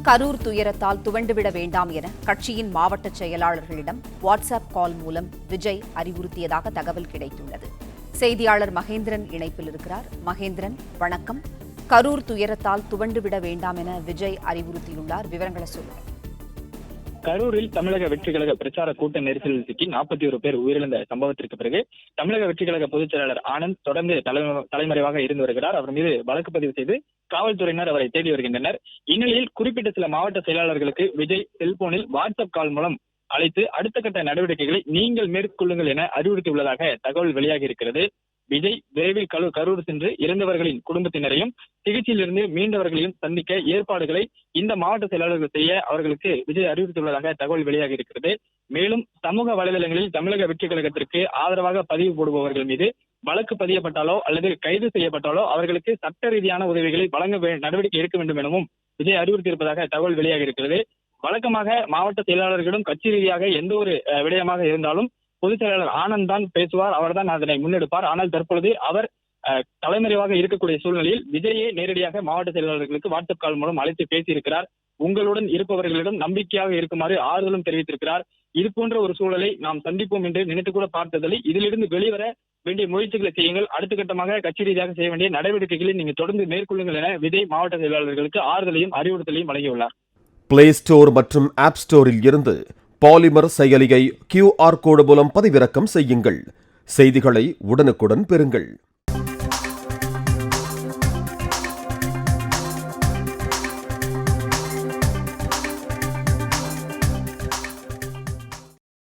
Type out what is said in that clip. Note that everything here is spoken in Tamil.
கரூர் துயரத்தால் துவண்டுவிட வேண்டாம் என கட்சியின் மாவட்ட செயலாளர்களிடம் வாட்ஸ்அப் கால் மூலம் விஜய் அறிவுறுத்தியதாக தகவல் கிடைத்துள்ளது. செய்தியாளர் மகேந்திரன் இணைப்பில் இருக்கிறார். மகேந்திரன், வணக்கம். கரூர் துயரத்தால் துவண்டுவிட வேண்டாம் என விஜய் அறிவுறுத்தியுள்ளார். விவரங்களை சொல்லுங்கள். கரூரில் தமிழக வெற்றி கழக பிரச்சார கூட்ட நெரிசலில் சிக்கி 41 பேர் உயிரிழந்த சம்பவத்திற்கு பிறகு தமிழக வெற்றி கழக பொதுச் செயலாளர் ஆனந்த் தொடர்ந்து தலைமறைவாக இருந்து வருகிறார். அவர் மீது வழக்கு பதிவு செய்து காவல்துறையினர் அவரை தேடி வருகின்றனர். இந்நிலையில் குறிப்பிட்ட சில மாவட்ட செயலாளர்களுக்கு விஜய் செல்போனில் வாட்ஸ்அப் கால் மூலம் அழைத்து அடுத்த கட்ட நடவடிக்கைகளை நீங்கள் மேற்கொள்ளுங்கள் என அறிவுறுத்தியுள்ளதாக தகவல் வெளியாகி இருக்கிறது. விஜய் விரைவில் கரூர் சென்று இறந்தவர்களின் குடும்பத்தினரையும் சிகிச்சையிலிருந்து மீண்டவர்களையும் சந்திக்க ஏற்பாடுகளை இந்த மாவட்ட செயலாளர்கள் செய்ய அவர்களுக்கு விஜய் அறிவுறுத்தியுள்ளதாக தகவல் வெளியாகி இருக்கிறது. மேலும் சமூக வலைதளங்களில் தமிழக வெற்றி கழகத்திற்கு ஆதரவாக பதிவு போடுபவர்கள் மீது வழக்கு பதியப்பட்டாலோ அல்லது கைது செய்யப்பட்டாலோ அவர்களுக்கு சட்ட ரீதியான உதவிகளை வழங்க நடவடிக்கை எடுக்க வேண்டும் எனவும் விஜய் அறிவுறுத்தியிருப்பதாக தகவல் வெளியாகி இருக்கிறது. வழக்கமாக மாவட்ட செயலாளர்களிடம் கட்சி ரீதியாக எந்த ஒரு விடயமாக இருந்தாலும் பொதுச் செயலாளர் ஆனந்த் தான் பேசுவார், அவர்தான் அதனை முன்னெடுப்பார். ஆனால் தற்பொழுது அவர் தலைமறைவாக இருக்கக்கூடிய சூழ்நிலையில் விஜயே நேரடியாக மாவட்ட செயலாளர்களுக்கு வாட்ஸ்அப் கால் மூலம் அழைத்து பேசியிருக்கிறார். உங்களுடன் இருப்பவர்களிடம் நம்பிக்கையாக இருக்குமாறு ஆறுதலும் தெரிவித்திருக்கிறார். இது போன்ற ஒரு சூழலை நாம் சந்திப்போம் என்று நினைத்து கூட பார்த்ததில்லை. இதிலிருந்து வெளிவர வேண்டிய முயற்சிகளை செய்யுங்கள், அடுத்த கட்டமாக கட்சி ரீதியாக செய்ய வேண்டிய நடவடிக்கைகளை நீங்கள் தொடர்ந்து மேற்கொள்ளுங்கள் என விஜய் மாவட்ட செயலாளர்களுக்கு ஆறுதலையும் அறிவுறுத்தலையும் வழங்கியுள்ளார். பிளே ஸ்டோர் மற்றும் ஆப் ஸ்டோரில் இருந்து பாலிமர் செயலியை QR கோடு மூலம் பதிவிறக்கம் செய்யுங்கள். செய்திகளை உடனுக்குடன் பெறுங்கள்.